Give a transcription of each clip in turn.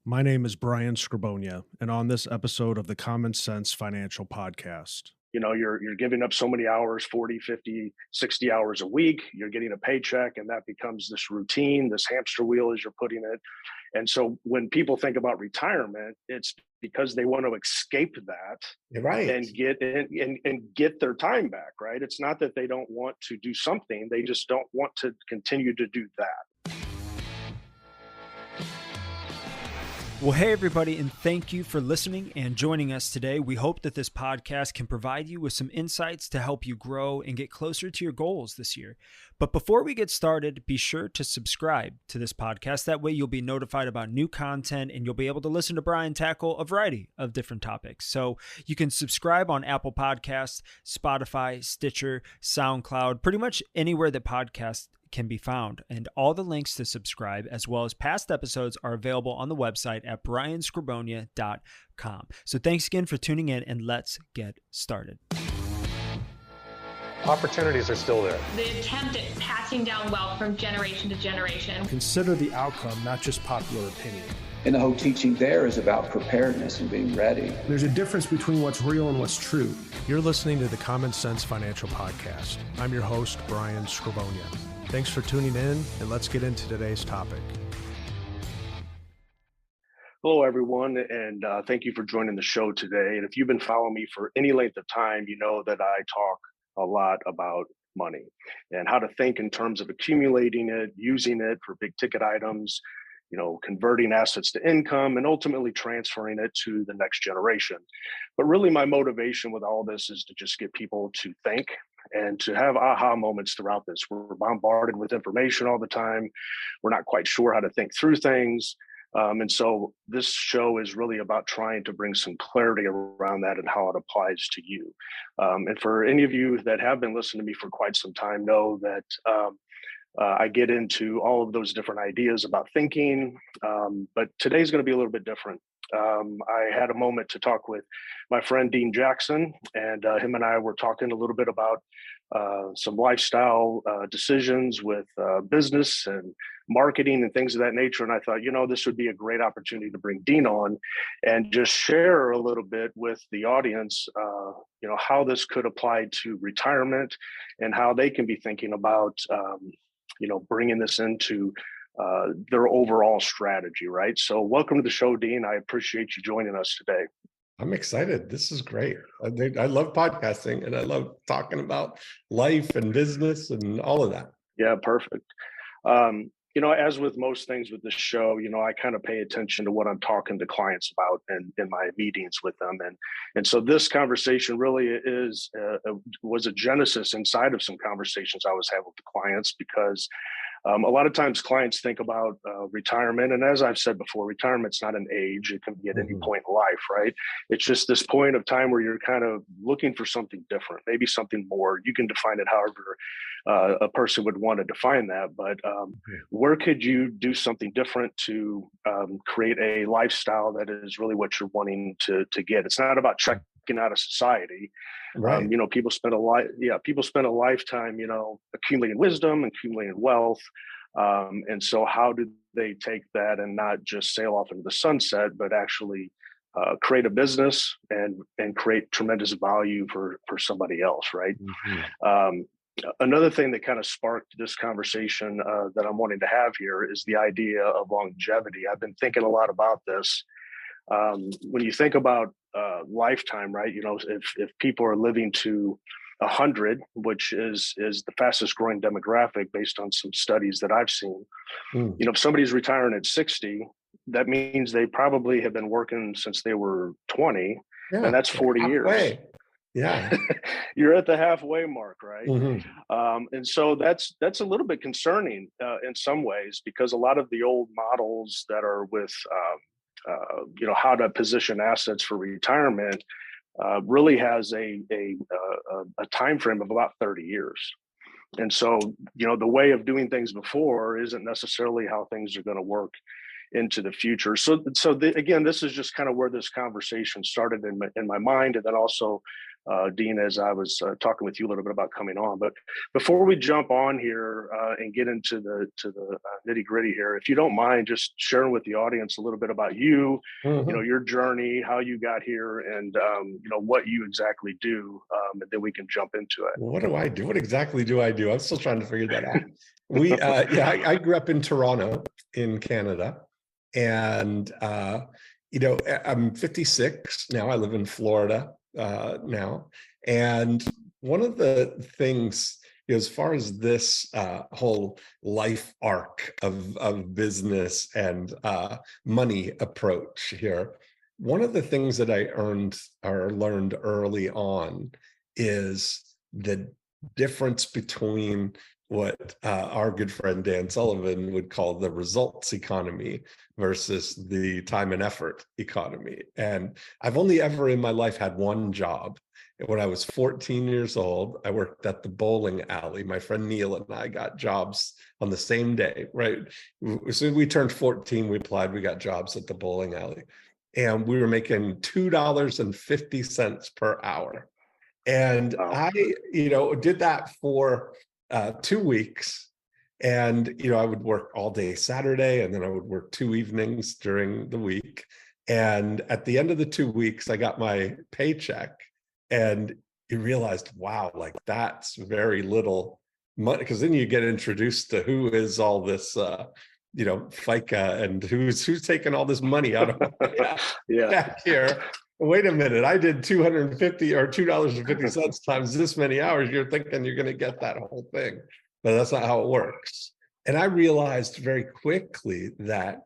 My name is Brian Skrobonja, and on this episode of the Common Sense Financial Podcast. You're giving up so many hours, 40, 50, 60 hours a week. You're getting a paycheck, and that becomes this routine, this hamster wheel as you're putting it. And so when people think about retirement, it's because they want to escape that You're right. and get their time back, right? It's not that they don't want to do something, they just don't want to continue to do that. Well, hey, everybody, and thank you for listening and joining us today. We hope that this podcast can provide you with some insights to help you grow and get closer to your goals this year. But before we get started, be sure to subscribe to this podcast. That way you'll be notified about new content and you'll be able to listen to Brian tackle a variety of different topics. So you can subscribe on Apple Podcasts, Spotify, Stitcher, SoundCloud, pretty much anywhere that podcasts can be found. And all the links to subscribe as well as past episodes are available on the website at brianskrobonja.com. So thanks again for tuning in, and let's get started. Opportunities are still there. The attempt at passing down wealth from generation to generation. Consider the outcome, not just popular opinion. And the whole teaching there is about preparedness and being ready. There's a difference between what's real and what's true. You're listening to the Common Sense Financial Podcast. I'm your host, Brian Skrobonja. Thanks for tuning in, and let's get into today's topic. Hello, everyone, and thank you for joining the show today. And if you've been following me for any length of time, you know that I talk a lot about money and how to think in terms of accumulating it, using it for big ticket items, converting assets to income, and ultimately transferring it to the next generation. But really, my motivation with all this is to just get people to think and to have aha moments throughout this. We're bombarded with information all the time. We're not quite sure how to think through things. And so this show is really about trying to bring some clarity around that and how it applies to you. And for any of you that have been listening to me for quite some time, know that I get into all of those different ideas about thinking, but today's going to be a little bit different. I had a moment to talk with my friend Dean Jackson, and him and I were talking a little bit about some lifestyle decisions with business and marketing and things of that nature. And I thought, this would be a great opportunity to bring Dean on and just share a little bit with the audience, how this could apply to retirement and how they can be thinking about, bringing this into their overall strategy, right? So welcome to the show, Dean. I appreciate you joining us today. I'm excited. This is great. I love podcasting, and I love talking about life and business and all of that. Yeah, perfect. As with most things with this show, I kind of pay attention to what I'm talking to clients about in my meetings with them. And so this conversation really was a genesis inside of some conversations I was having with the clients, because a lot of times clients think about retirement. And as I've said before, retirement's not an age. It can be at any point in life, right? It's just this point of time where you're kind of looking for something different, maybe something more. You can define it however a person would want to define that. But where could you do something different to create a lifestyle that is really what you're wanting to get? It's not about checking out of society. Right. People spend a lifetime, accumulating wisdom, accumulating wealth. And so how do they take that and not just sail off into the sunset, but actually create a business and create tremendous value for somebody else, right? Another thing that kind of sparked this conversation that I'm wanting to have here is the idea of longevity. I've been thinking a lot about this. When you think about lifetime, right? If people are living to 100, which is the fastest growing demographic based on some studies that I've seen, if somebody's retiring at 60, that means they probably have been working since they were 20, and that's 40 years. Yeah. You're at the halfway mark, right? And so that's a little bit concerning in some ways, because a lot of the old models that are with how to position assets for retirement really has a time frame of about 30 years. And so, the way of doing things before isn't necessarily how things are going to work into the future. So again, this is just kind of where this conversation started in my mind, and then also Dean, as I was talking with you a little bit about coming on. But before we jump on here and get into the nitty gritty here, if you don't mind, just sharing with the audience a little bit about you, your journey, how you got here, and what you exactly do, and then we can jump into it. What do I do? What exactly do I do? I'm still trying to figure that out. I grew up in Toronto, in Canada, and I'm 56 now. I live in Florida now, and one of the things, as far as this whole life arc of business and money approach here, one of the things that I learned early on is the difference between what our good friend Dan Sullivan would call the results economy versus the time and effort economy. And I've only ever in my life had one job. When I was 14 years old, I worked at the bowling alley. My friend Neil and I got jobs on the same day, right? As soon as we turned 14, we applied, we got jobs at the bowling alley. And we were making $2.50 per hour. And I, did that for 2 weeks. And, I would work all day Saturday, and then I would work 2 evenings during the week. And at the end of the 2 weeks, I got my paycheck, and you realized, wow, like that's very little money. Because then you get introduced to who is all this, FICA, and who's taking all this money out of back here. Wait a minute, I did $2.50 or $2.50 times this many hours. You're thinking you're going to get that whole thing, but that's not how it works. And I realized very quickly that,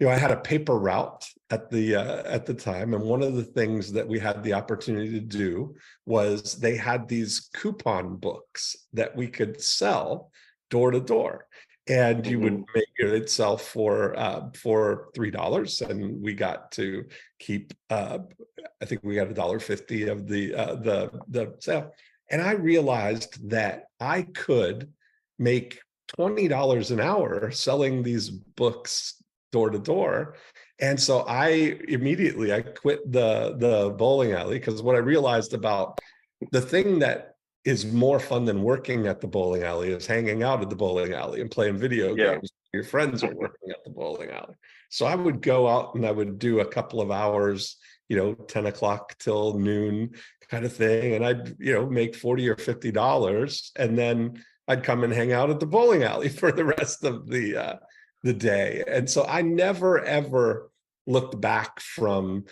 I had a paper route at the time, and one of the things that we had the opportunity to do was they had these coupon books that we could sell door to door. And you would make it sell for $3, and we got to keep. I think we got $1.50 of the sale. And I realized that I could make $20 an hour selling these books door to door. And so I quit the bowling alley, because what I realized about the thing that is more fun than working at the bowling alley is hanging out at the bowling alley and playing video games. Your friends are working at the bowling alley. So I would go out and I would do a couple of hours, 10 o'clock till noon kind of thing. And I'd, make $40 or $50. And then I'd come and hang out at the bowling alley for the rest of the day. And so I never, ever looked back from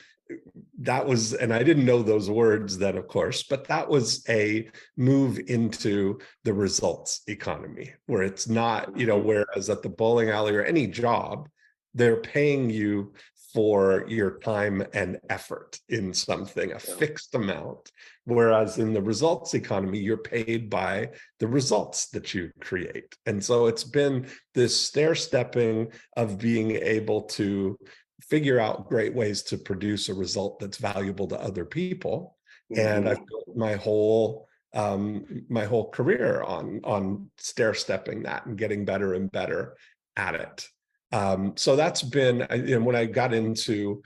that. And I didn't know those words then, of course, but that was a move into the results economy, where it's not, whereas at the bowling alley or any job, they're paying you for your time and effort in something, a fixed amount. Whereas in the results economy, you're paid by the results that you create. And so it's been this stair-stepping of being able to figure out great ways to produce a result that's valuable to other people. And I've built my whole career on stair-stepping that and getting better and better at it. So that's been, when I got into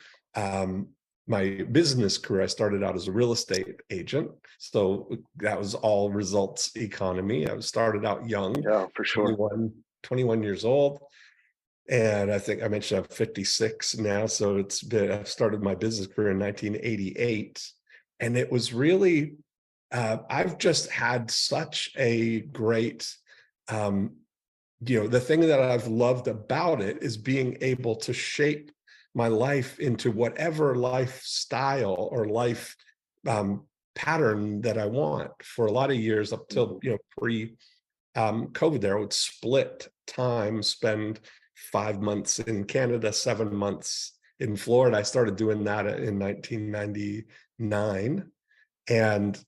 my business career, I started out as a real estate agent. So that was all results economy. I started out young, for sure, 21 years old. And I think I mentioned I'm 56 now. So I've started my business career in 1988. And it was really, I've just had such a great, the thing that I've loved about it is being able to shape my life into whatever lifestyle or life pattern that I want. For a lot of years up till, pre-COVID there, I would split time, spend 5 months in Canada, 7 months in Florida. I started doing that in 1999. And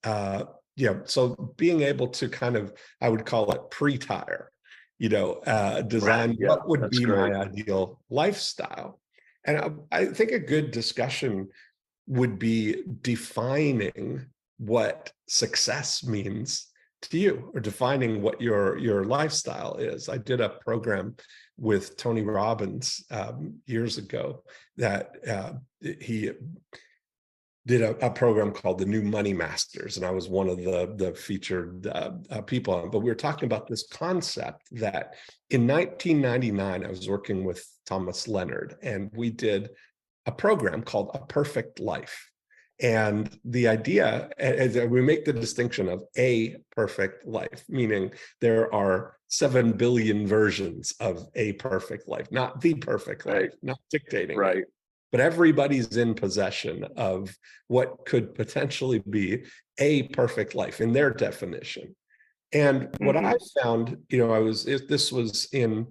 so being able to kind of, I would call it pre-tire, design what would be my ideal lifestyle. And I think a good discussion would be defining what success means to you, or defining what your lifestyle is. I did a program with Tony Robbins years ago that did a program called the New Money Masters, and I was one of the featured people on it. But we were talking about this concept that in 1999, I was working with Thomas Leonard, and we did a program called A Perfect Life. And the idea, as we make the distinction of a perfect life, meaning there are 7 billion versions of a perfect life, not the perfect life, not dictating it. But everybody's in possession of what could potentially be a perfect life in their definition. And what I found, this was in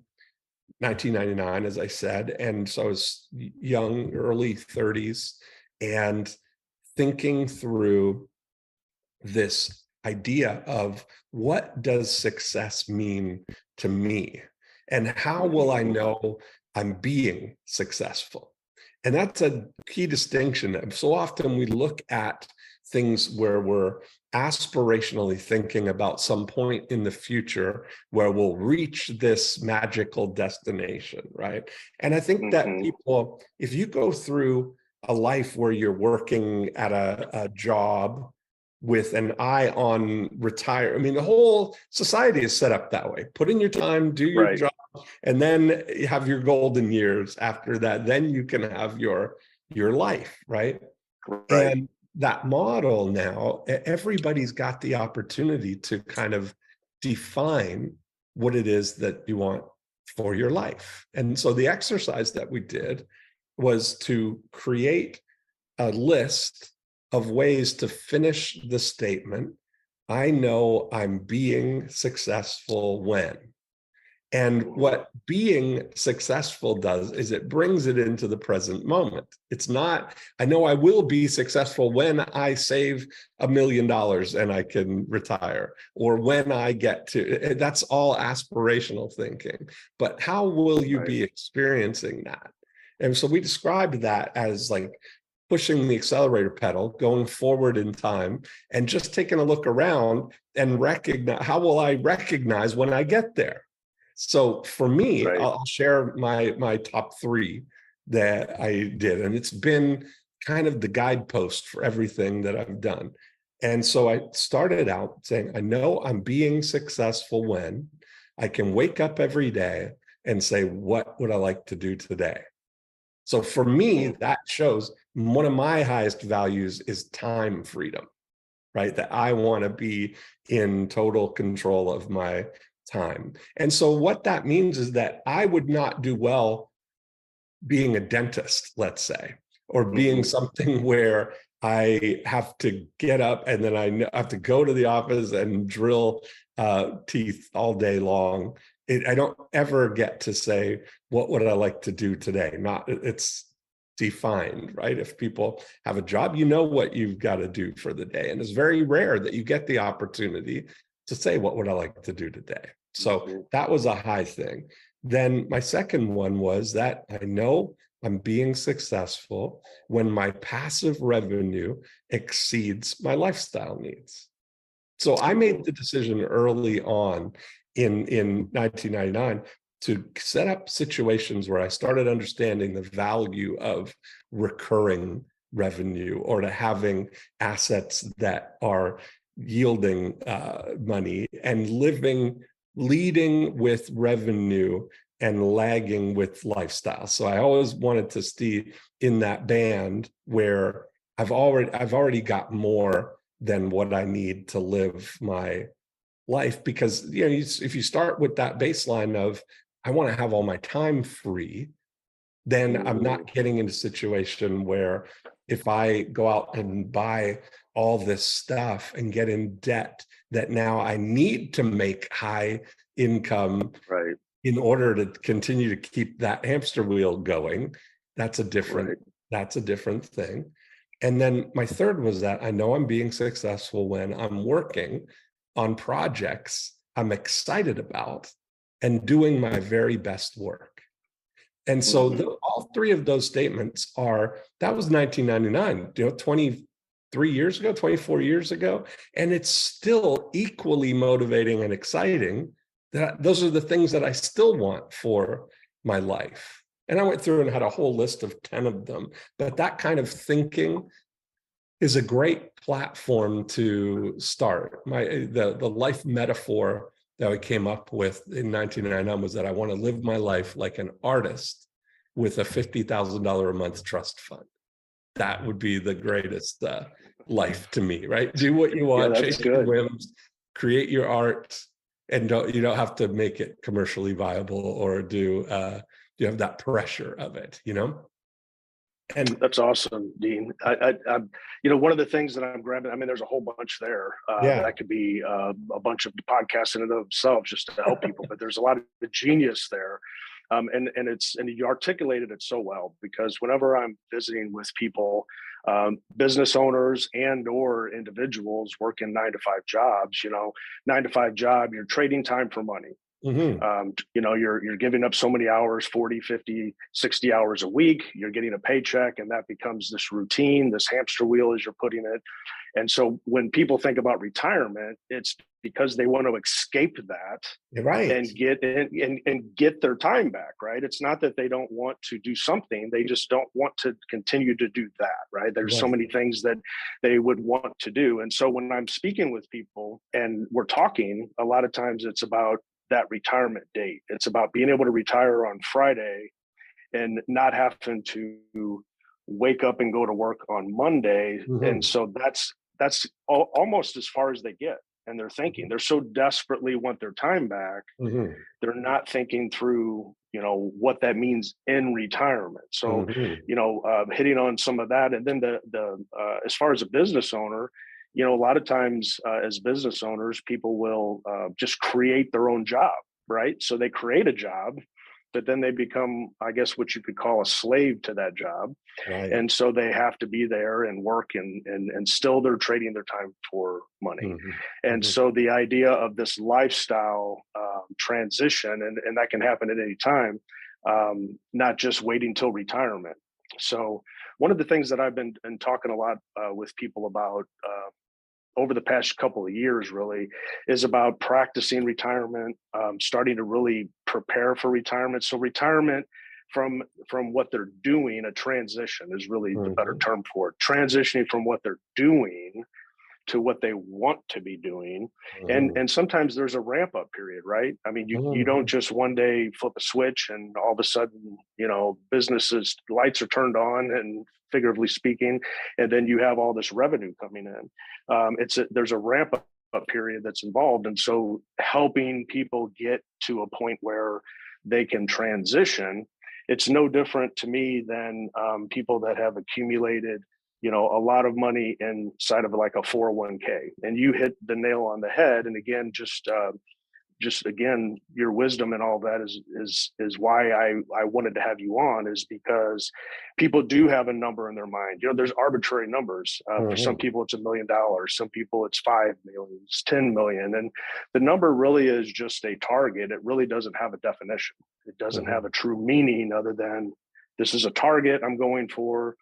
1999, as I said, and so I was young, early 30s, and thinking through this idea of what does success mean to me, and how will I know I'm being successful? And that's a key distinction. So often we look at things where we're aspirationally thinking about some point in the future where we'll reach this magical destination, right? And I think that people, if you go through a life where you're working at a job with an eye on retire, I mean, the whole society is set up that way. Put in your time, do your job, and then have your golden years after that. Then you can have your life, right? And that model now, everybody's got the opportunity to kind of define what it is that you want for your life. And so the exercise that we did was to create a list of ways to finish the statement, I know I'm being successful when. And what being successful does is it brings it into the present moment. It's not, I know I will be successful when I save $1 million and I can retire, or when I get to, that's all aspirational thinking. But how will you be experiencing that? And so we described that as like pushing the accelerator pedal, going forward in time, and just taking a look around and recognize, how will I recognize when I get there? So for me, I'll share my top 3 that I did, and it's been kind of the guidepost for everything that I've done. And so I started out saying, I know I'm being successful when I can wake up every day and say, what would I like to do today? So for me, that shows one of my highest values is time freedom, right? That I want to be in total control of my time. And so what that means is that I would not do well being a dentist, let's say, or being something where I have to get up and then I have to go to the office and drill teeth all day long. I don't ever get to say, what would I like to do today? It's defined, right? If people have a job, you know what you've got to do for the day. And it's very rare that you get the opportunity to say, what would I like to do today? So that was a high thing. Then my second one was that I know I'm being successful when my passive revenue exceeds my lifestyle needs. So I made the decision early on in 1999 to set up situations where I started understanding the value of recurring revenue, or to having assets that are yielding money, and leading with revenue and lagging with lifestyle. So I always wanted to stay in that band where I've already got more than what I need to live my life. Because if you start with that baseline of I want to have all my time free, then I'm not getting into a situation where if I go out and buy all this stuff and get in debt, that now I need to make high income in order to continue to keep that hamster wheel going. That's a different thing. And then my third was that I know I'm being successful when I'm working on projects I'm excited about and doing my very best work. And so all 3 of those statements that was 1999, 23 years ago, 24 years ago, and it's still equally motivating and exciting. That those are the things that I still want for my life. And I went through and had a whole list of 10 of them, but that kind of thinking is a great platform to start. The life metaphor that I came up with in 1999 was that I want to live my life like an artist with a $50,000 a month trust fund. That would be the greatest life to me, right? Do what you want, chase your whims, create your art, and you don't have to make it commercially viable or do you have that pressure of it, And that's awesome, Dean. I one of the things that I'm grabbing, I mean, there's a whole bunch there. That could be a bunch of podcasts in and of themselves just to help people, but there's a lot of genius there. And you articulated it so well, because whenever I'm visiting with people, business owners and or individuals working 9-to-5 jobs, 9-to-5 job, you're trading time for money. Mm-hmm. You're giving up so many hours, 40, 50, 60 hours a week, you're getting a paycheck, and that becomes this routine, this hamster wheel as you're putting it. And so when people think about retirement, it's because they want to escape that, right, and get their time back, right? It's not that they don't want to do something, they just don't want to continue to do that, right? There's so many things that they would want to do. And so when I'm speaking with people and we're talking, a lot of times it's about that retirement date. It's about being able to retire on Friday and not having to wake up and go to work on Monday. Mm-hmm. And so that's almost as far as they get. And they're thinking, they're so desperately want their time back. Mm-hmm. They're not thinking through, what that means in retirement. So, hitting on some of that. And then as far as a business owner, a lot of times as business owners, people will just create their own job, right? So they create a job, but then they become, I guess, what you could call a slave to that job. Right. And so they have to be there and work and still they're trading their time for money. Mm-hmm. And mm-hmm. so the idea of this lifestyle transition, and that can happen at any time, not just waiting till retirement. So one of the things that I've been talking a lot with people about over the past couple of years really is about practicing retirement, starting to really prepare for retirement. So retirement from what they're doing, a transition is really the better term for it. Transitioning from what they're doing to what they want to be doing. And sometimes there's a ramp up period, right? I mean, you don't just one day flip a switch and all of a sudden, businesses lights are turned on, and figuratively speaking, and then you have all this revenue coming in. There's a ramp up period that's involved. And so helping people get to a point where they can transition, it's no different to me than people that have accumulated a lot of money inside of like a 401k. And you hit the nail on the head. And again, just again, your wisdom and all that is why I wanted to have you on, is because people do have a number in their mind. There's arbitrary numbers. For some people, it's $1 million. Some people, it's 5 million, it's 10 million. And the number really is just a target. It really doesn't have a definition. It doesn't have a true meaning other than this is a target I'm going for.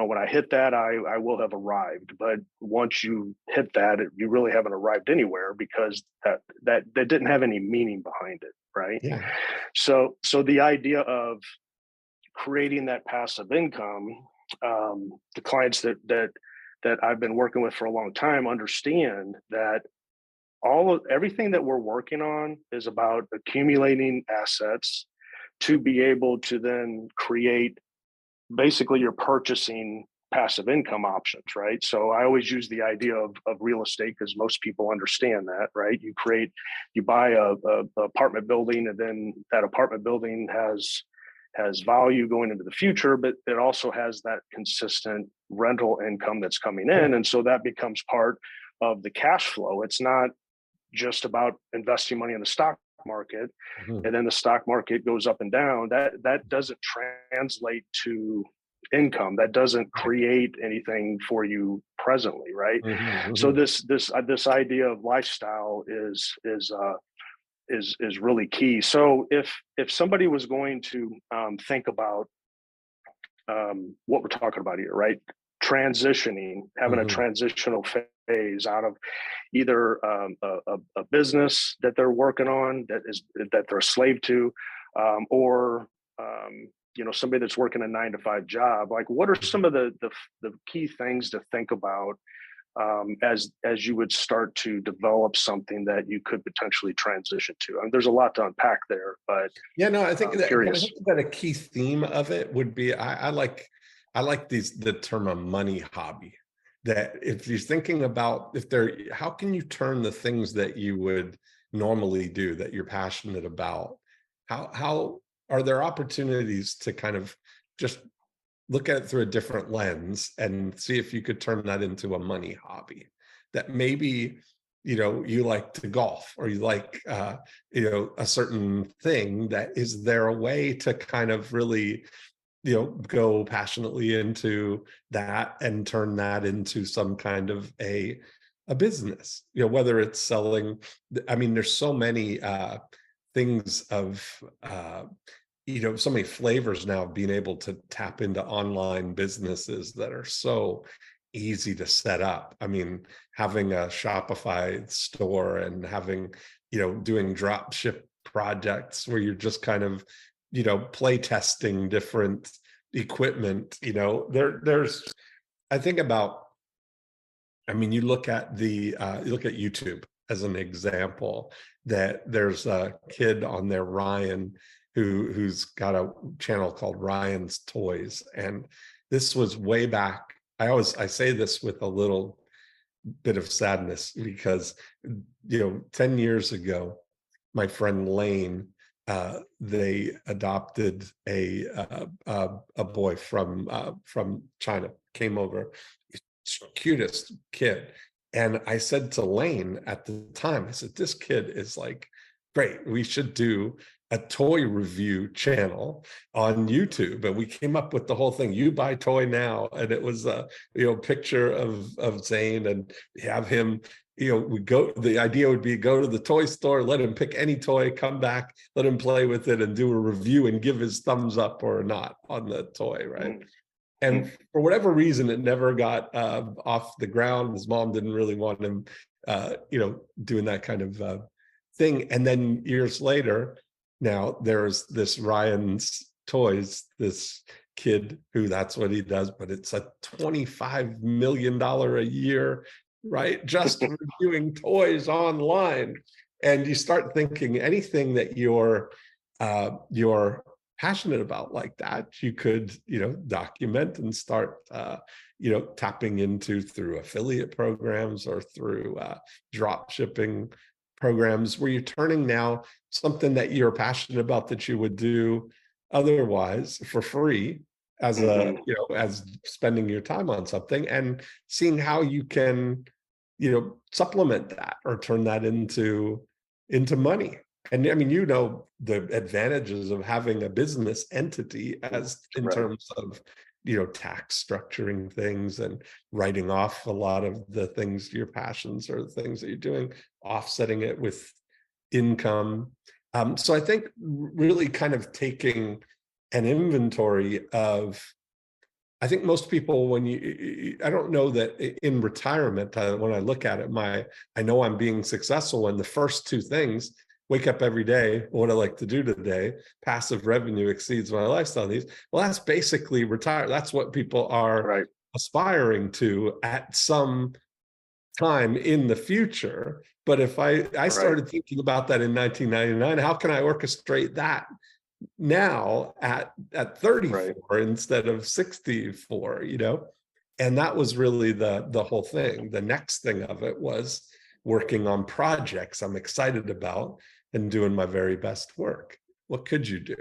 When I hit that, I will have arrived. But once you hit that, you really haven't arrived anywhere, because that didn't have any meaning behind it, right? Yeah. So the idea of creating that passive income, the clients that I've been working with for a long time understand that everything that we're working on is about accumulating assets to be able to then create. Basically, you're purchasing passive income options, right? So I always use the idea of real estate, because most people understand that, right? You buy a apartment building, and then that apartment building has value going into the future, but it also has that consistent rental income that's coming in. And so that becomes part of the cash flow. It's not just about investing money in the stock market, and then the stock market goes up and down. That doesn't translate to income. That doesn't create anything for you presently, right? So this idea of lifestyle is really key. So if somebody was going to think about what we're talking about here, right? Transitioning, having a transitional phase out of either a business that they're working on that they're a slave to, or somebody that's working a 9-to-5 job, like what are some of the key things to think about as you would start to develop something that you could potentially transition to? I mean, there's a lot to unpack there, but yeah, no, I think curious. that a key theme of it would be I like the term a money hobby. That if you're thinking about how can you turn the things that you would normally do that you're passionate about, how are there opportunities to kind of just look at it through a different lens and see if you could turn that into a money hobby? That maybe you like to golf, or you like a certain thing, that is there a way to kind of really go passionately into that and turn that into some kind of a business, whether it's selling. I mean, there's so many things of so many flavors now of being able to tap into online businesses that are so easy to set up. I mean, having a Shopify store and having, doing drop ship projects where you're just kind of, play testing different equipment, there's, I think about, I mean, you look at YouTube as an example, that there's a kid on there, Ryan, who's got a channel called Ryan's Toys. And this was way back. I say this with a little bit of sadness because, 10 years ago, my friend Lane, they adopted a boy from China, came over, cutest kid. And I said to Lane at the time, I said, this kid is like, great, we should do a toy review channel on YouTube. And we came up with the whole thing, You Buy Toy Now. And it was a picture of Zane, and have him, the idea would be go to the toy store, let him pick any toy, come back, let him play with it and do a review and give his thumbs up or not on the toy, right? And for whatever reason, it never got off the ground. His mom didn't really want him, doing that kind of thing. And then years later, now there's this Ryan's Toys, this kid who that's what he does, but it's a $25 million a year, right? Just reviewing toys online. And you start thinking anything that you're passionate about like that, you could, document and start, tapping into through affiliate programs or through drop shipping programs, where you're turning now something that you're passionate about that you would do otherwise for free as as spending your time on something, and seeing how you can, supplement that or turn that into money. And I mean, the advantages of having a business entity in terms of, tax structuring things and writing off a lot of the things, your passions or the things that you're doing, offsetting it with income. So I think really kind of taking an inventory of, I think most people, I don't know that in retirement, when I look at it, I know I'm being successful when the first two things, wake up every day, what I like to do today, passive revenue exceeds my lifestyle needs. Well, that's basically retire. That's what people are aspiring to at some time in the future. But if I started thinking about that in 1999, how can I orchestrate that now at 34 instead of 64, And that was really the whole thing. The next thing of it was working on projects I'm excited about and doing my very best work. What could you do?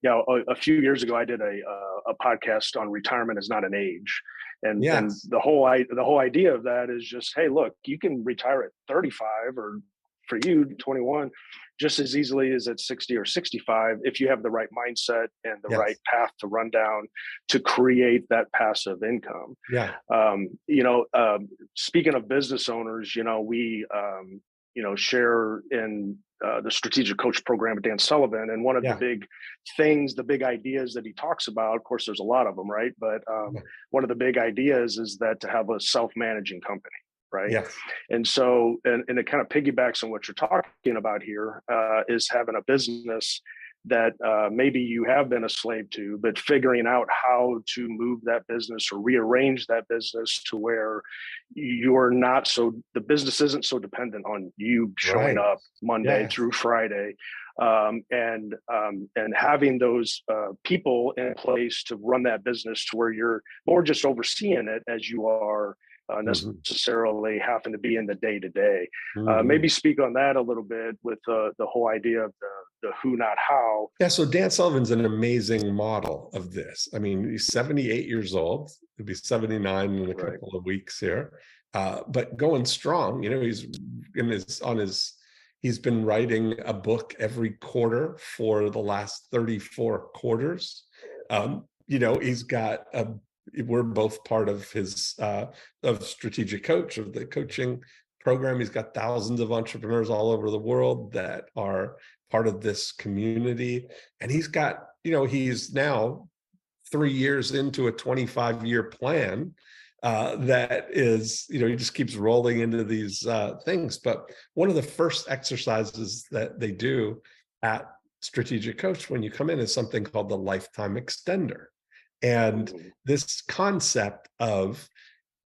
Yeah, a few years ago, I did a podcast on retirement is not an age. And the whole idea of that is just, hey, look, you can retire at 35 or for you 21 just as easily as at 60 or 65 if you have the right mindset and the right path to run down to create that passive income. Speaking of business owners, we share in the strategic coach program with Dan Sullivan, and one of the big ideas that he talks about, of course there's a lot of them, right, but one of the big ideas is that to have a self-managing company, right? And so, and it kind of piggybacks on what you're talking about here, is having a business that maybe you have been a slave to, but figuring out how to move that business or rearrange that business to where you're not so, the business isn't so dependent on you showing up Monday through Friday. And having those people in place to run that business to where you're more just overseeing it as you are necessarily having to be in the day-to-day. Maybe speak on that a little bit with the whole idea of the who, not how. Yeah, so Dan Sullivan's an amazing model of this. I mean, he's 78 years old. He'll be 79 in a couple of weeks here. But going strong, you know, he's been writing a book every quarter for the last 34 quarters. You know, he's got we're both part of his of Strategic Coach, of the coaching program. He's got thousands of entrepreneurs all over the world that are part of this community. And he's got, you know, he's now 3 years into a 25-year plan that is, you know, he just keeps rolling into these things. But one of the first exercises that they do at Strategic Coach when you come in is something called the lifetime extender. And this concept of,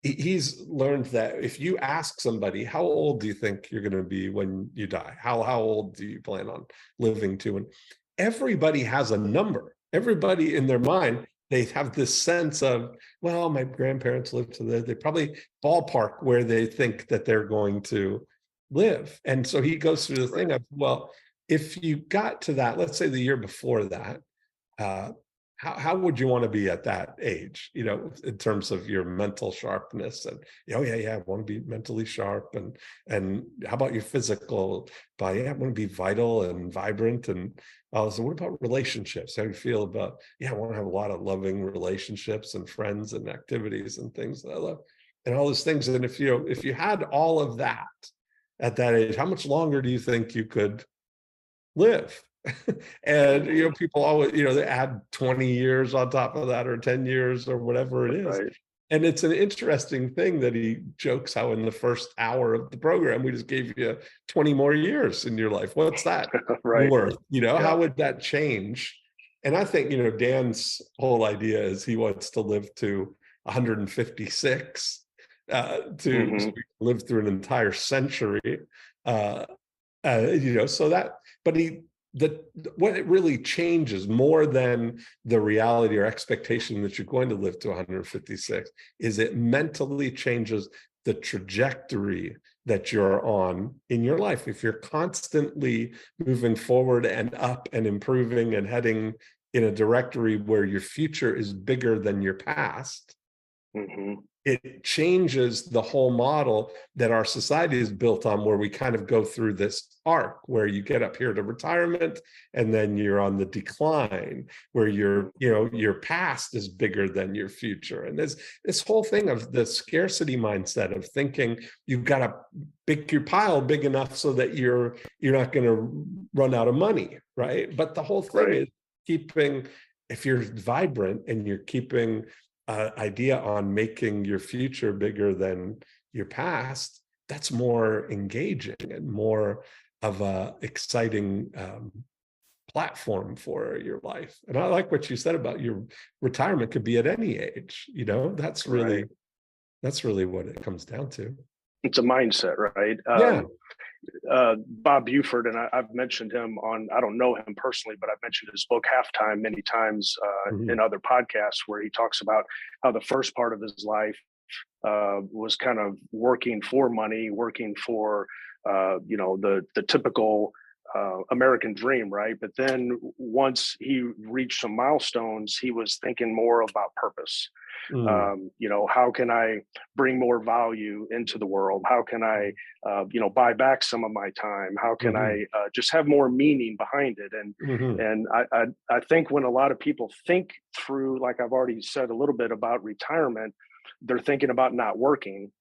he's learned that if you ask somebody, how old do you think you're going to be when you die? How old do you plan on living to? And everybody has a number. Everybody in their mind, they have this sense of, well, my grandparents lived to live. They probably ballpark where they think that they're going to live. And so he goes through the thing of, well, if you got to that, let's say the year before that, how would you want to be at that age, you know, in terms of your mental sharpness? And, oh, yeah, I want to be mentally sharp. And how about your physical body? I want to be vital and vibrant. And so what about relationships? How do you feel about, I want to have a lot of loving relationships and friends and activities and things that I love and all those things. And if you had all of that at that age, how much longer do you think you could live? And, you know, people always, you know, they add 20 years on top of that or 10 years or whatever it is. And it's an interesting thing that he jokes how in the first hour of the program, we just gave you 20 more years in your life. What's that worth? You know, how would that change? And I think, you know, Dan's whole idea is he wants to live to 156 to live through an entire century, you know, so that, but what it really changes more than the reality or expectation that you're going to live to 156 is it mentally changes the trajectory that you're on in your life. If you're constantly moving forward and up and improving and heading in a directory where your future is bigger than your past, it changes the whole model that our society is built on, where we kind of go through this arc where you get up here to retirement and then you're on the decline, where your past is bigger than your future. And there's this whole thing of the scarcity mindset of thinking you've got to make your pile big enough so that you're not going to run out of money, right? But the whole thing is keeping, if you're vibrant and you're keeping idea on making your future bigger than your past, that's more engaging and more of a exciting platform for your life. And I like what you said about your retirement could be at any age, you know, that's really what it comes down to. It's a mindset, right? Bob Buford, and I've mentioned him on, I don't know him personally, but I've mentioned his book Halftime many times in other podcasts, where he talks about how the first part of his life was kind of working for money, working for, you know, the typical American dream, right? But then once he reached some milestones, he was thinking more about purpose. You know, how can I bring more value into the world? How can I, you know, buy back some of my time? How can I just have more meaning behind it? And I think when a lot of people think through, like I've already said a little bit about retirement, they're thinking about not working.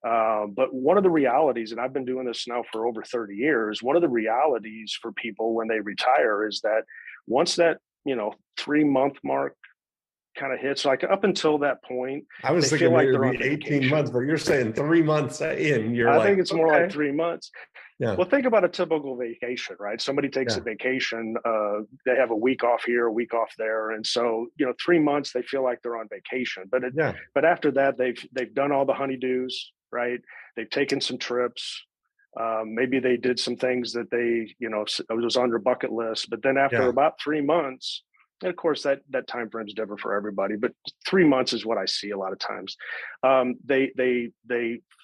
But one of the realities, and I've been doing this now for over 30 years, one of the realities for people when they retire is that once that, you know, 3-month mark kind of hits, like up until that point, I was thinking like they're 18 months, but you're saying 3 months in, I think it's more like 3 months. Yeah. Well, think about a typical vacation, right? Somebody takes a vacation, they have a week off here, a week off there. And so, 3 months, they feel like they're on vacation, but after that, they've done all the honeydews, right? They've taken some trips. Maybe they did some things that it was on their bucket list, but then after about 3 months, and of course that time frame is different for everybody, but 3 months is what I see a lot of times. They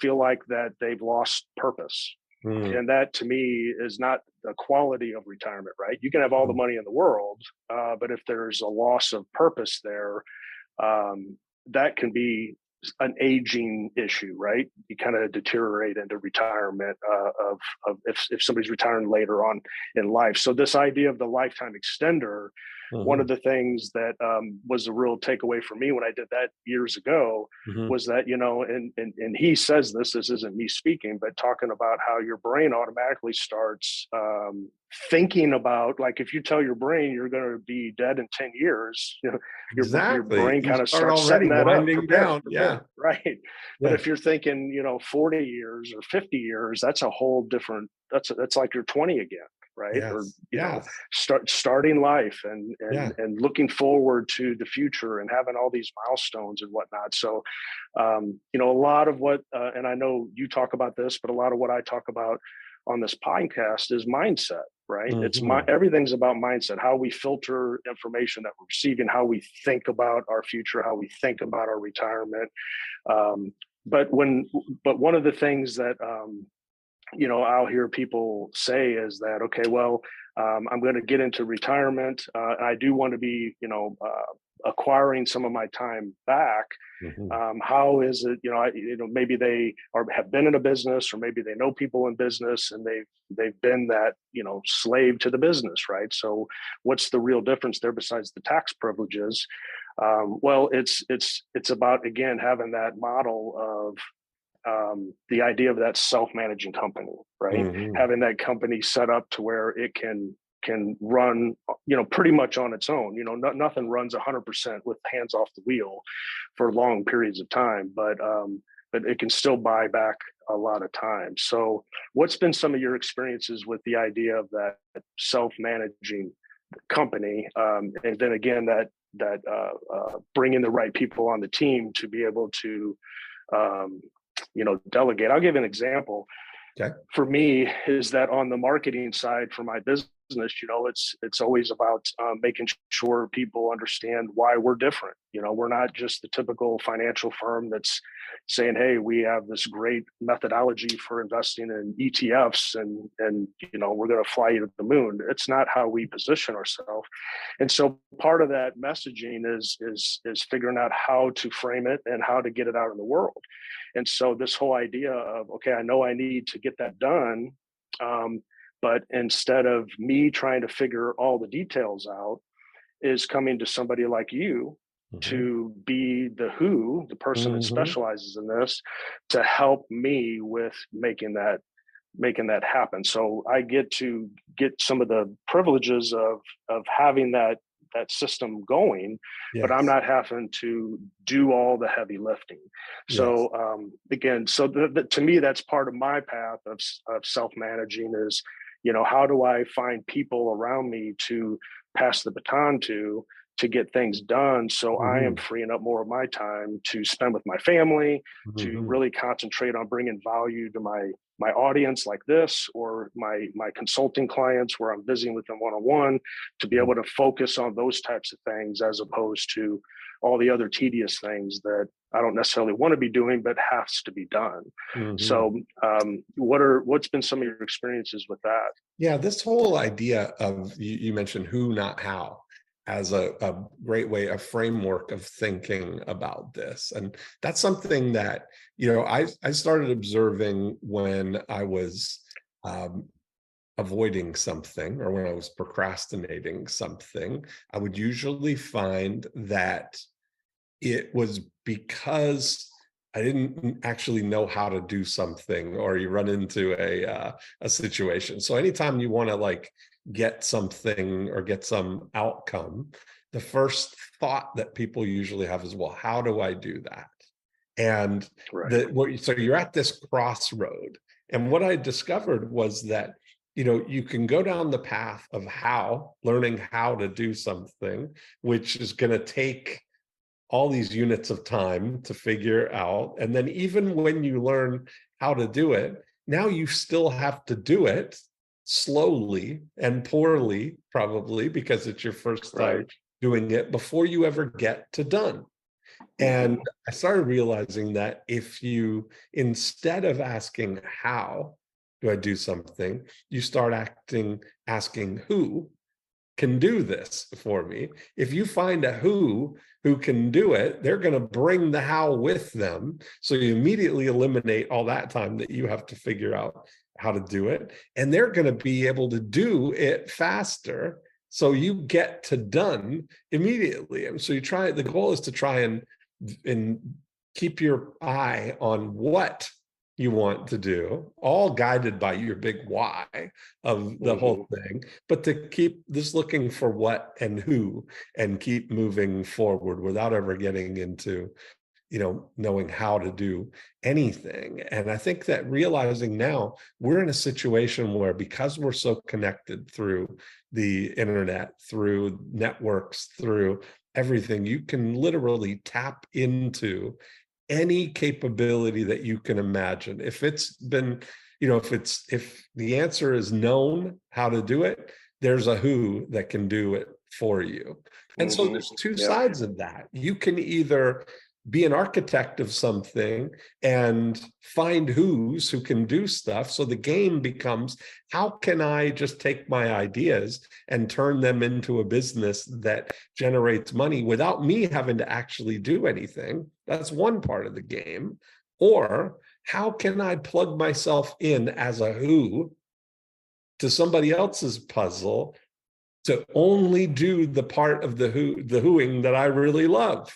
feel like that they've lost purpose. And that to me is not the quality of retirement, right? You can have all the money in the world, but if there's a loss of purpose there, that can be an aging issue, right? You kind of deteriorate into retirement of if somebody's retiring later on in life. So this idea of the lifetime extender, one of the things that was a real takeaway for me when I did that years ago was that, and he says this isn't me speaking, but talking about how your brain automatically starts thinking about, like, if you tell your brain you're going to be dead in 10 years, your brain kind of starts setting that up. Down. Right. But if you're thinking, 40 years or 50 years, that's a whole different, that's like you're 20 again. Right. Or, starting life and looking forward to the future and having all these milestones and whatnot. So, a lot of what, and I know you talk about this, but a lot of what I talk about on this podcast is mindset, right? It's everything's about mindset, how we filter information that we're receiving, how we think about our future, how we think about our retirement. But one of the things that, I'll hear people say is that, okay, well, I'm going to get into retirement. I do want to be, acquiring some of my time back. How is it, maybe they have been in a business, or maybe they know people in business and they've been that, slave to the business, right? So what's the real difference there besides the tax privileges? Well, it's about, again, having that model of, the idea of that self-managing company, right? Having that company set up to where it can run, pretty much on its own. Nothing runs 100% with hands off the wheel for long periods of time, but it can still buy back a lot of time. So what's been some of your experiences with the idea of that self-managing company? And then again, that bringing the right people on the team to be able to, delegate. I'll give an example. Okay. For me, is that on the marketing side for my business, it's always about making sure people understand why we're different. We're not just the typical financial firm that's saying, hey, we have this great methodology for investing in ETFs and we're going to fly you to the moon. It's not how we position ourselves. And so part of that messaging is figuring out how to frame it and how to get it out in the world. And so this whole idea of, okay, I know I need to get that done, but instead of me trying to figure all the details out, is coming to somebody like you to be the person that specializes in this, to help me with making that happen. So I get to get some of the privileges of having that system going, but I'm not having to do all the heavy lifting. So again, to me, that's part of my path of self-managing is, how do I find people around me to pass the baton to get things done? So I am freeing up more of my time to spend with my family, to really concentrate on bringing value to my audience like this, or my consulting clients where I'm visiting with them one-on-one, to be able to focus on those types of things as opposed to all the other tedious things that I don't necessarily want to be doing, but has to be done. So what's been some of your experiences with that? Yeah, this whole idea of, you mentioned who, not how, as a great way, a framework of thinking about this. And that's something that, I started observing when I was avoiding something, or when I was procrastinating something. I would usually find that it was because I didn't actually know how to do something, or you run into a situation. So anytime you want to get something or get some outcome, the first thought that people usually have is, well, how do I do that? And so you're at this crossroad, And what I discovered was that, you can go down the path of learning how to do something, which is going to take all these units of time to figure out. And then even when you learn how to do it, now you still have to do it slowly and poorly, probably because it's your first time doing it before you ever get to done. And I started realizing that if you, instead of asking how do I do something, you start asking who can do this for me. If you find a who can do it, they're going to bring the how with them. So you immediately eliminate all that time that you have to figure out how to do it. And they're going to be able to do it faster. So you get to done immediately. And so the goal is to try and keep your eye on what you want to do, all guided by your big why of the whole thing, but to keep this looking for what and who and keep moving forward without ever getting into, knowing how to do anything. And I think that realizing now we're in a situation where, because we're so connected through the internet, through networks, through everything, you can literally tap into any capability that you can imagine. If it's been, if the answer is known how to do it, there's a who that can do it for you. And so there's two sides of that. You can either be an architect of something and find who can do stuff. So the game becomes, how can I just take my ideas and turn them into a business that generates money without me having to actually do anything? That's one part of the game. Or how can I plug myself in as a who to somebody else's puzzle to only do the part of the whoing that I really love?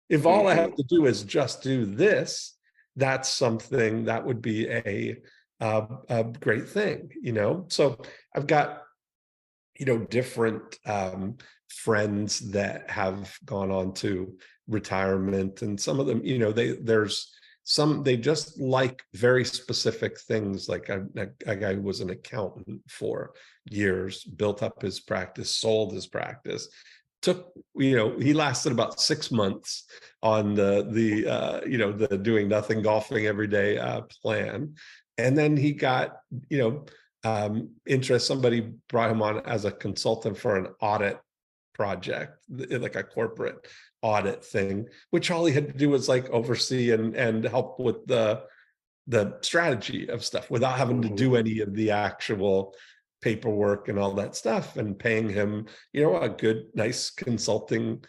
If all I have to do is just do this, that's something that would be a great thing, So I've got, different friends that have gone on to retirement, and some of them, they just like very specific things. Like a guy who was an accountant for years, built up his practice, sold his practice. He lasted about 6 months on the doing nothing, golfing every day plan. And then he got, interest. Somebody brought him on as a consultant for an audit project, like a corporate audit thing, which all he had to do was like oversee and help with the strategy of stuff without having to do any of the actual paperwork and all that stuff, and paying him, a good, nice consulting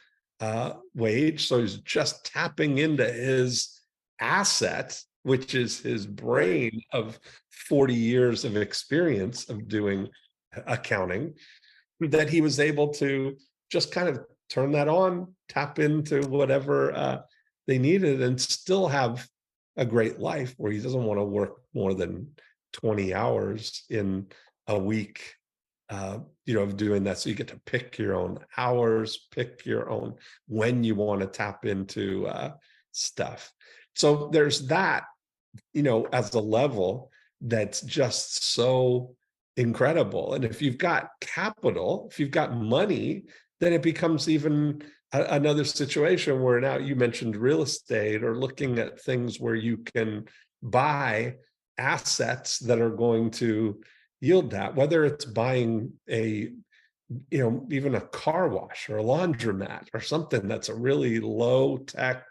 wage. So he's just tapping into his asset, which is his brain of 40 years of experience of doing accounting, that he was able to just kind of turn that on, tap into whatever they needed, and still have a great life where he doesn't want to work more than 20 hours in a week, of doing that. So you get to pick your own hours, pick your own when you want to tap into stuff. So there's that, as a level that's just so incredible. And if you've got capital, if you've got money, then it becomes even another situation where now you mentioned real estate, or looking at things where you can buy assets that are going to yield that, whether it's buying even a car wash or a laundromat or something that's a really low tech,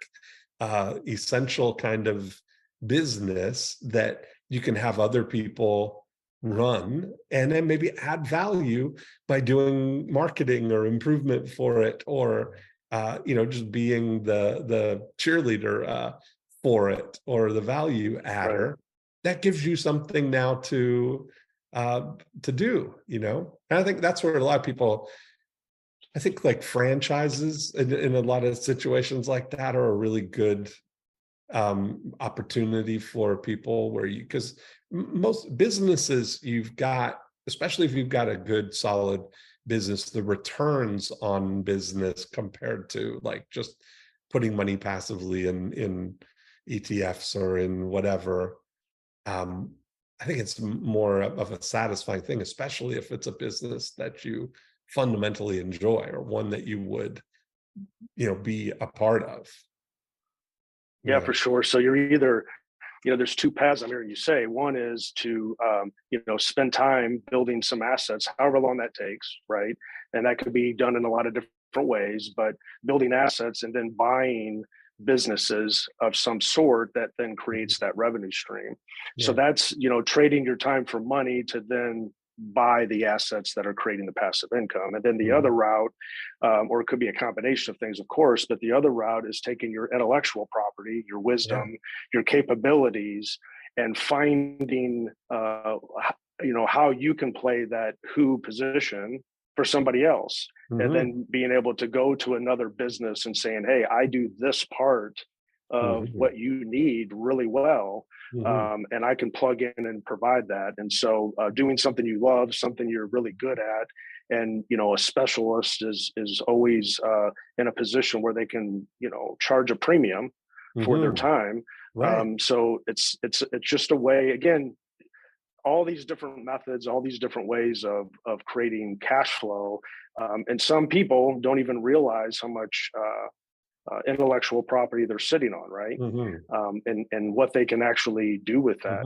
essential kind of business that you can have other people run, and then maybe add value by doing marketing or improvement for it, or just being the cheerleader for it, or the value adder. Right. That gives you something now to do, and I think that's where a lot of people, I think, like franchises in a lot of situations like that are a really good opportunity for people, because most businesses, you've got, especially if you've got a good solid business, the returns on business compared to like just putting money passively in ETFs or in whatever, I think it's more of a satisfying thing, especially if it's a business that you fundamentally enjoy, or one that you would, be a part of. Yeah, for sure. So you're either, there's two paths I'm hearing you say. One is to, spend time building some assets, however long that takes, right? And that could be done in a lot of different ways, but building assets and then buying businesses of some sort that then creates that revenue stream. Yeah. So that's, trading your time for money to then buy the assets that are creating the passive income. And then the other route, or it could be a combination of things, of course, but the other route is taking your intellectual property, your wisdom, your capabilities, and finding, how you can play that who position for somebody else. And then being able to go to another business and saying, hey, I do this part of what you need really well. And I can plug in and provide that. And so doing something you love, something you're really good at, and, a specialist is always in a position where they can, charge a premium for their time. Right. So it's just a way, again, all these different methods, all these different ways of creating cash flow. And some people don't even realize how much intellectual property they're sitting on, right? And what they can actually do with that.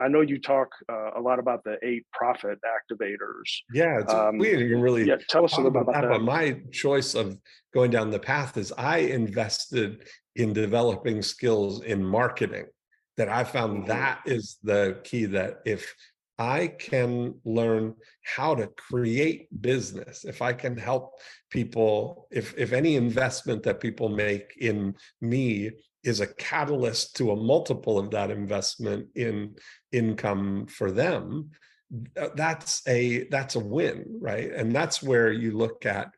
I know you talk a lot about the 8 profit activators. Yeah, we didn't even really tell us a little bit about that. But my choice of going down the path is I invested in developing skills in marketing. That I found that is the key, that if I can learn how to create business, if I can help people, if any investment that people make in me is a catalyst to a multiple of that investment in income for them, that's a win, right? And that's where you look at,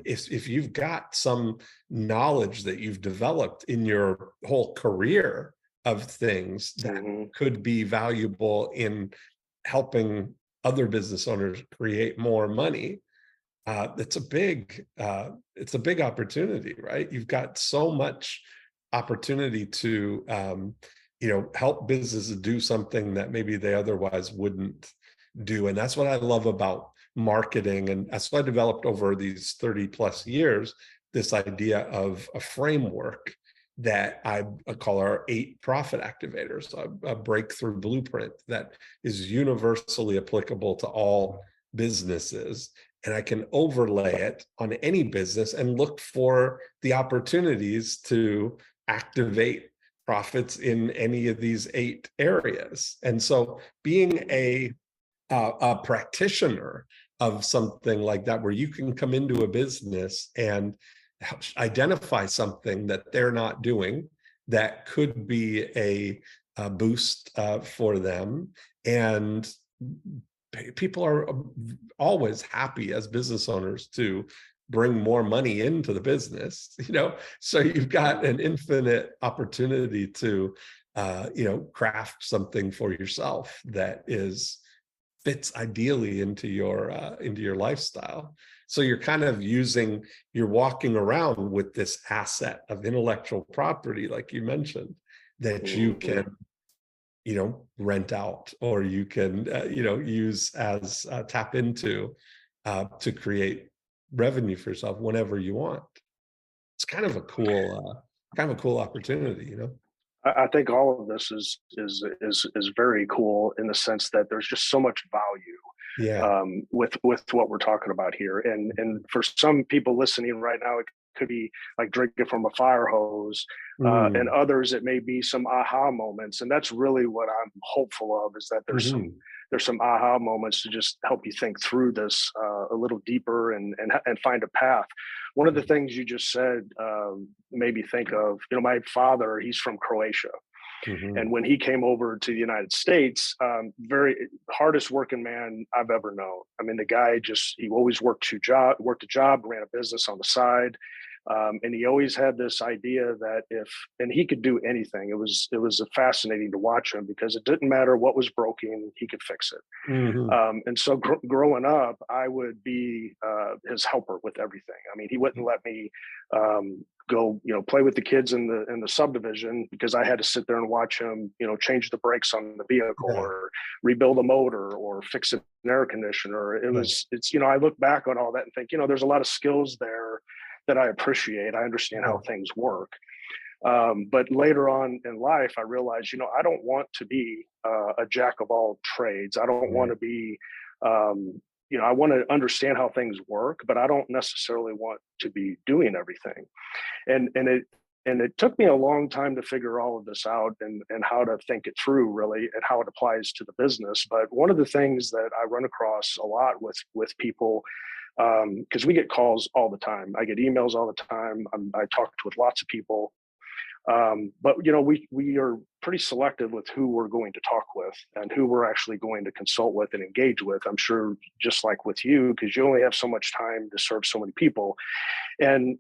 if you've got some knowledge that you've developed in your whole career of things that could be valuable in helping other business owners create more money, it's a big opportunity, right? You've got so much opportunity to help businesses do something that maybe they otherwise wouldn't do. And that's what I love about marketing, and that's what I developed over these 30 plus years, this idea of a framework that I call our 8 profit activators, a breakthrough blueprint that is universally applicable to all businesses. And I can overlay it on any business and look for the opportunities to activate profits in any of these 8 areas. And so being a practitioner of something like that, where you can come into a business and identify something that they're not doing that could be a boost for them. And people are always happy as business owners to bring more money into the business, so you've got an infinite opportunity to craft something for yourself that fits ideally into your lifestyle. So you're kind of you're walking around with this asset of intellectual property, like you mentioned, that you can, rent out, or you can, use as tap into to create revenue for yourself whenever you want. It's kind of a cool opportunity, I think all of this is very cool in the sense that there's just so much value with what we're talking about here. And for some people listening right now, it could be like drinking from a fire hose, and others, it may be some aha moments. And that's really what I'm hopeful of, is that there's some aha moments to just help you think through this a little deeper and find a path. One of the things you just said made me think of, my father, he's from Croatia. And when he came over to the United States, very hardest working man I've ever known. I mean, the guy he always worked a job, ran a business on the side. And he always had this idea that and he could do anything. It was fascinating to watch him, because it didn't matter what was broken, he could fix it. And so growing up, I would be his helper with everything. I mean, he wouldn't let me go, play with the kids in the subdivision because I had to sit there and watch him, change the brakes on the vehicle or rebuild a motor or fix an air conditioner. I look back on all that and think, there's a lot of skills there that I appreciate. I understand how things work. But later on in life, I realized, I don't want to be a jack of all trades. I don't want to be, I want to understand how things work, but I don't necessarily want to be doing everything. And it took me a long time to figure all of this out and how to think it through really and how it applies to the business. But one of the things that I run across a lot with people, because we get calls all the time. I get emails all the time. I talk with lots of people. But we are pretty selective with who we're going to talk with and who we're actually going to consult with and engage with. I'm sure just like with you, because you only have so much time to serve so many people. And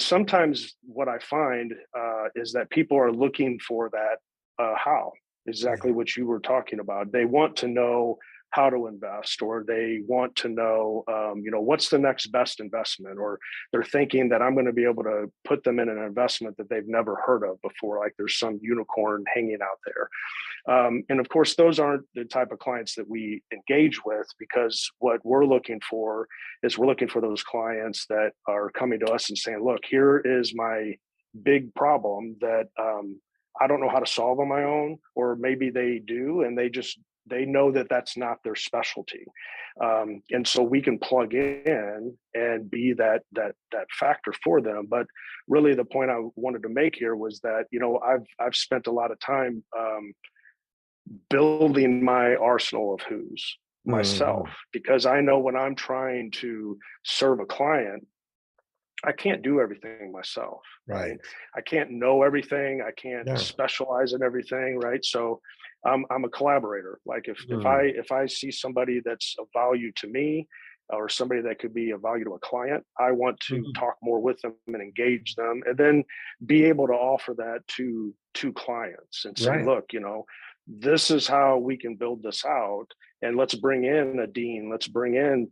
sometimes what I find is that people are looking for that how, exactly what you were talking about. They want to know how to invest, or they want to know, what's the next best investment, or they're thinking that I'm going to be able to put them in an investment that they've never heard of before, like there's some unicorn hanging out there. And of course, those aren't the type of clients that we engage with, because what we're looking for is we're looking for those clients that are coming to us and saying, look, here is my big problem that I don't know how to solve on my own, or maybe they do, and they know that that's not their specialty. And so we can plug in and be that factor for them. But really the point I wanted to make here was that, I've spent a lot of time building my arsenal of who's myself, because I know when I'm trying to serve a client, I can't do everything myself. Right. I can't know everything. I can't specialize in everything. Right. So I'm a collaborator. Like if I see somebody that's of value to me, or somebody that could be of value to a client, I want to talk more with them and engage them, and then be able to offer that to clients and say, look, this is how we can build this out. And let's bring in a dean. Let's bring in,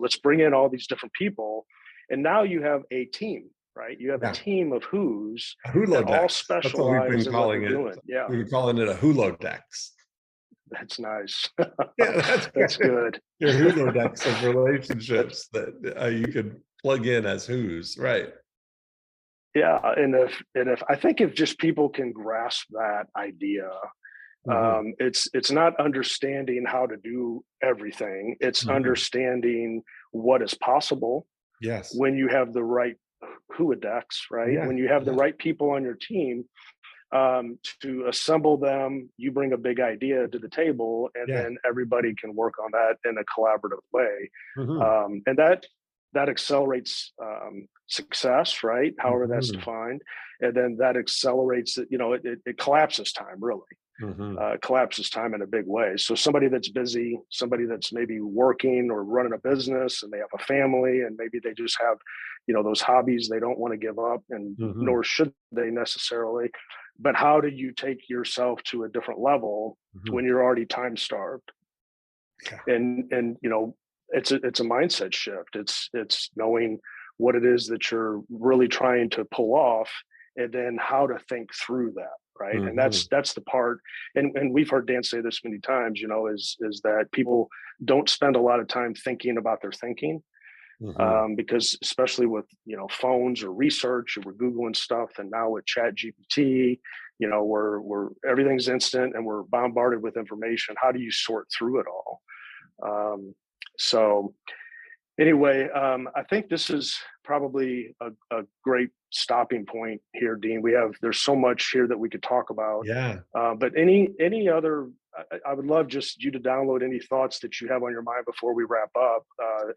let's bring in all these different people. And now you have a team, right? You have a team of who's that all specialize in what they're doing. Yeah, we've been calling it a Hulodex. That's nice. Yeah, that's good. Your Hulodex of relationships that you could plug in as who's, right? Yeah, and if I think if just people can grasp that idea, it's not understanding how to do everything. It's understanding what is possible. Yes. When you have the right Hulodex, right? Yeah. When you have the right people on your team, to assemble them, you bring a big idea to the table, and then everybody can work on that in a collaborative way. And that accelerates success, right? However that's defined. And then that accelerates it, it collapses time, really. Collapses time in a big way. So somebody that's busy, somebody that's maybe working or running a business, and they have a family, and maybe they just have, those hobbies they don't want to give up, and nor should they necessarily. But how do you take yourself to a different level when you're already time starved? And it's a mindset shift. It's knowing what it is that you're really trying to pull off, and then how to think through that. Right. And that's the part. And we've heard Dan say this many times, is that people don't spend a lot of time thinking about their thinking, because especially with, phones or research, and we're Googling stuff. And now with Chat GPT, we're everything's instant and we're bombarded with information. How do you sort through it all? So anyway, I think this is probably a great stopping point here, Dean. There's so much here that we could talk about. Yeah. But any other, I would love just you to download any thoughts that you have on your mind before we wrap up.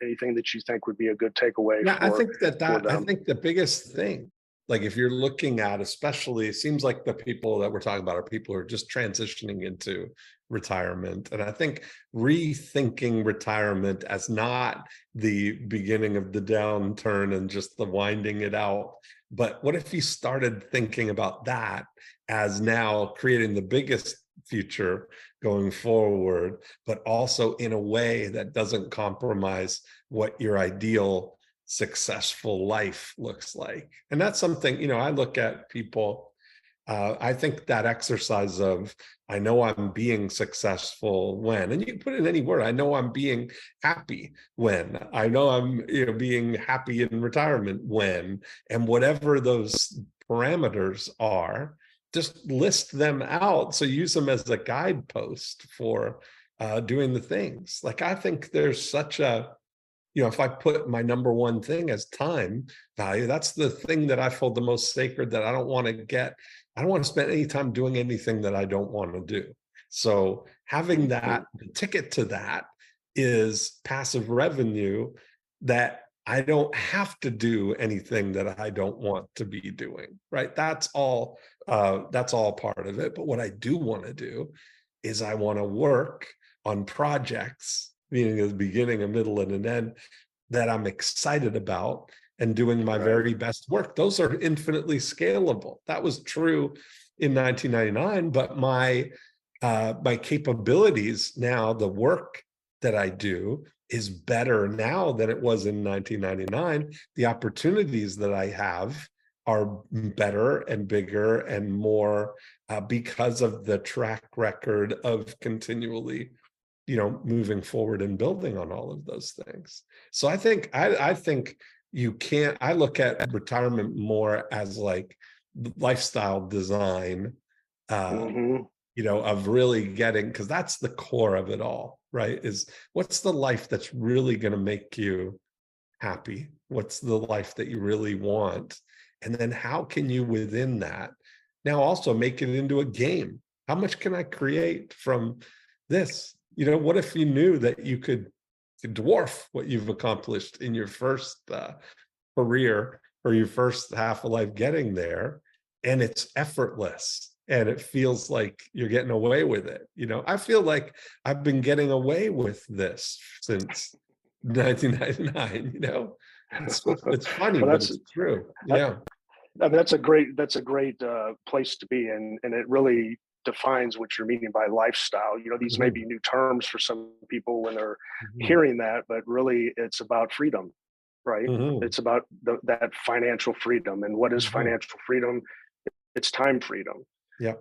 Anything that you think would be a good takeaway. Yeah, I think I think the biggest thing, like if you're looking at, especially, it seems like the people that we're talking about are people who are just transitioning into retirement. And I think rethinking retirement as not the beginning of the downturn and just the winding it out, but what if you started thinking about that as now creating the biggest future going forward, but also in a way that doesn't compromise what your ideal successful life looks like. And that's something, I look at people, I think that exercise of, I know I'm being successful when, and you can put it in any word, I know I'm being happy when, I know I'm being happy in retirement when, and whatever those parameters are, just list them out. So use them as a guidepost for doing the things. Like, I think there's such a, if I put my number one thing as time value, that's the thing that I hold the most sacred, that I don't want to spend any time doing anything that I don't want to do. So having that, the ticket to that is passive revenue, that I don't have to do anything that I don't want to be doing, right? That's all part of it. But what I do want to do is I want to work on projects, meaning at the beginning, a middle, and an end, that I'm excited about, and doing my very best work. Those are infinitely scalable. That was true in 1999, but my capabilities now, the work that I do, is better now than it was in 1999. The opportunities that I have are better and bigger and more because of the track record of continually moving forward and building on all of those things. So I think you can't, I look at retirement more as like lifestyle design, of really getting, because that's the core of it all, right? Is what's the life that's really going to make you happy? What's the life that you really want? And then how can you, within that, now also make it into a game? How much can I create from this? What if you knew that you could dwarf what you've accomplished in your first career or your first half of life getting there, and it's effortless and it feels like you're getting away with it? I feel like I've been getting away with this since 1999. It's funny, but it's true. Yeah. I mean, that's a great place to be in, and it really defines what you're meaning by lifestyle. These may be new terms for some people when they're hearing that, but really it's about freedom, right? It's about that financial freedom. And what is financial freedom? It's time freedom. Yeah.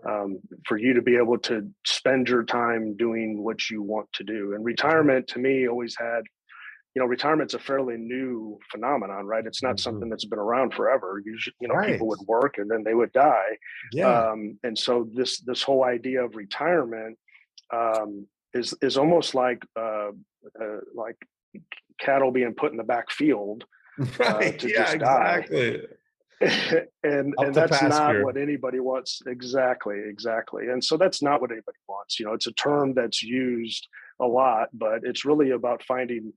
For you to be able to spend your time doing what you want to do. And retirement, to me, always had, retirement's a fairly new phenomenon, right? It's not something that's been around forever. Usually, people would work and then they would die. Yeah. And so this whole idea of retirement is almost like cattle being put in the back field to just die. Exactly. and that's not what anybody wants. Exactly. And so that's not what anybody wants. It's a term that's used a lot, but it's really about finding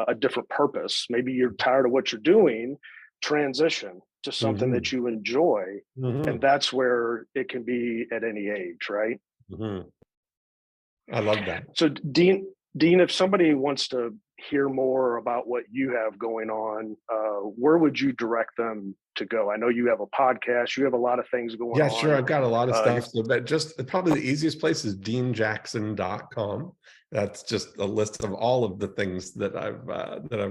a different purpose. Maybe you're tired of what you're doing, transition to something that you enjoy. And that's where it can be at any age, right? I love that. So Dean, if somebody wants to hear more about what you have going on, where would you direct them to go? I know you have a podcast, you have a lot of things going on. Yeah, sure. I've got a lot of stuff, but just probably the easiest place is deanjackson.com. That's just a list of all of the things that I've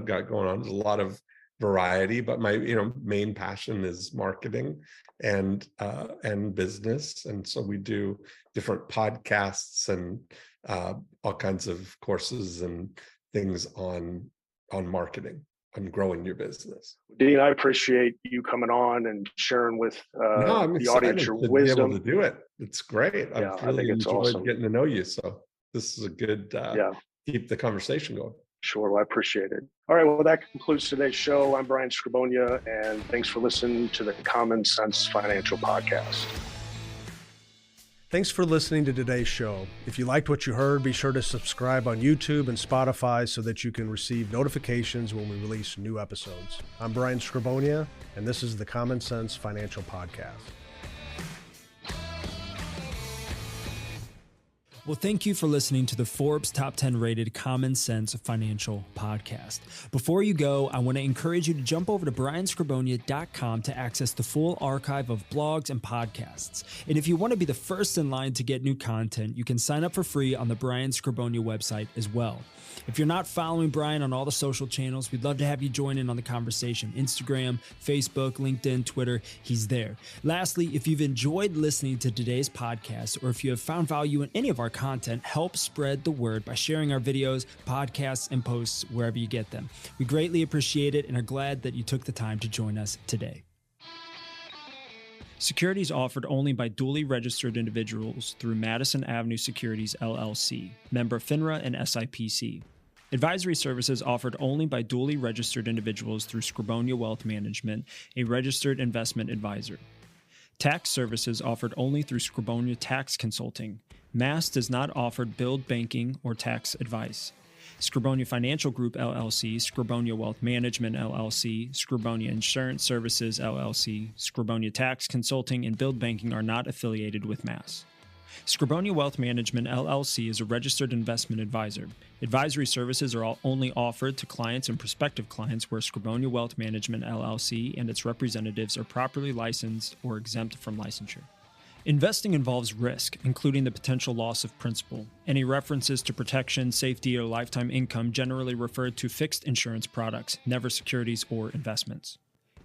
got going on. There's a lot of variety, but my main passion is marketing and business, and so we do different podcasts and all kinds of courses and things on marketing and growing your business. Dean, I appreciate you coming on and sharing with the audience your wisdom. Be able to do it. It's great. Yeah, I've really enjoyed awesome. Getting to know you. So this is a good keep the conversation going. Sure. Well, I appreciate it. All right. Well, that concludes today's show. I'm Brian Skrobonja, and thanks for listening to the Common Sense Financial Podcast. Thanks for listening to today's show. If you liked what you heard, be sure to subscribe on YouTube and Spotify so that you can receive notifications when we release new episodes. I'm Brian Skrobonja, and this is the Common Sense Financial Podcast. Well, thank you for listening to the Forbes Top 10 rated Common Sense Financial Podcast. Before you go, I want to encourage you to jump over to brianskrbonja.com to access the full archive of blogs and podcasts. And if you want to be the first in line to get new content, you can sign up for free on the Brian Skrobonja website as well. If you're not following Brian on all the social channels, we'd love to have you join in on the conversation. Instagram, Facebook, LinkedIn, Twitter, he's there. Lastly, if you've enjoyed listening to today's podcast, or if you have found value in any of our content, help spread the word by sharing our videos, podcasts, and posts wherever you get them. We greatly appreciate it and are glad that you took the time to join us today. Securities offered only by duly registered individuals through Madison Avenue Securities, LLC, member FINRA and SIPC. Advisory services offered only by duly registered individuals through Skrobonja Wealth Management, a registered investment advisor. Tax services offered only through Skrobonja Tax Consulting. MAS does not offer billed banking or tax advice. Skrobonja Financial Group, LLC, Skrobonja Wealth Management, LLC, Skrobonja Insurance Services, LLC, Skrobonja Tax Consulting, and Billed Banking are not affiliated with MAS. Skrobonja Wealth Management, LLC is a registered investment advisor. Advisory services are only offered to clients and prospective clients where Skrobonja Wealth Management, LLC and its representatives are properly licensed or exempt from licensure. Investing involves risk, including the potential loss of principal. Any references to protection, safety, or lifetime income generally refer to fixed insurance products, never securities or investments.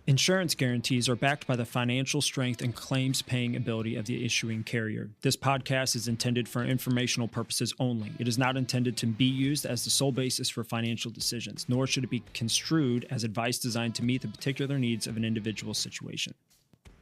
Insurance guarantees are backed by the financial strength and claims-paying ability of the issuing carrier. This podcast is intended for informational purposes only. It is not intended to be used as the sole basis for financial decisions, nor should it be construed as advice designed to meet the particular needs of an individual situation.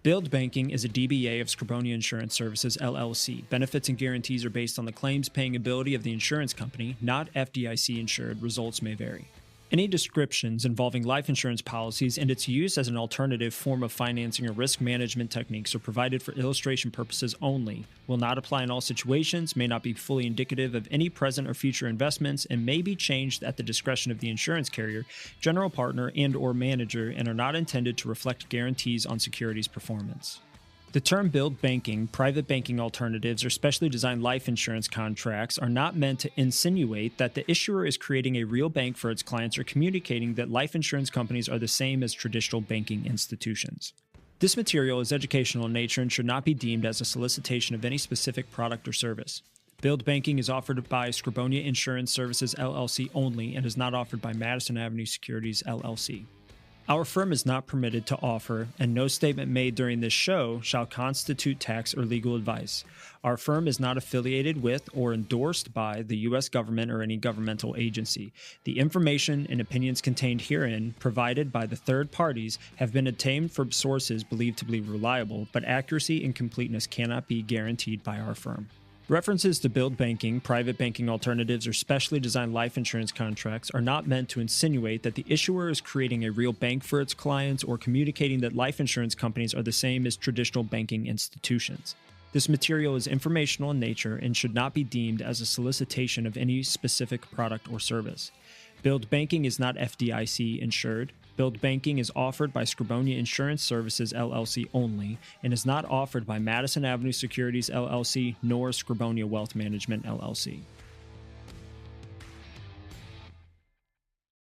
Billed Banking is a DBA of Skrobonja Insurance Services, LLC. Benefits and guarantees are based on the claims-paying ability of the insurance company, not FDIC-insured. Results may vary. Any descriptions involving life insurance policies and its use as an alternative form of financing or risk management techniques are provided for illustration purposes only, will not apply in all situations, may not be fully indicative of any present or future investments, and may be changed at the discretion of the insurance carrier, general partner, and/or manager, and are not intended to reflect guarantees on securities performance. The term billed banking, private banking alternatives, or specially designed life insurance contracts are not meant to insinuate that the issuer is creating a real bank for its clients or communicating that life insurance companies are the same as traditional banking institutions. This material is educational in nature and should not be deemed as a solicitation of any specific product or service. Billed banking is offered by Skrobonja Insurance Services, LLC only and is not offered by Madison Avenue Securities, LLC. Our firm is not permitted to offer, and no statement made during this show shall constitute tax or legal advice. Our firm is not affiliated with or endorsed by the U.S. government or any governmental agency. The information and opinions contained herein, provided by the third parties, have been obtained from sources believed to be reliable, but accuracy and completeness cannot be guaranteed by our firm. References to billed banking, private banking alternatives, or specially designed life insurance contracts are not meant to insinuate that the issuer is creating a real bank for its clients or communicating that life insurance companies are the same as traditional banking institutions. This material is informational in nature and should not be deemed as a solicitation of any specific product or service. Billed banking is not FDIC insured. Billed banking is offered by Skrobonja Insurance Services, LLC only, and is not offered by Madison Avenue Securities, LLC, nor Skrobonja Wealth Management, LLC.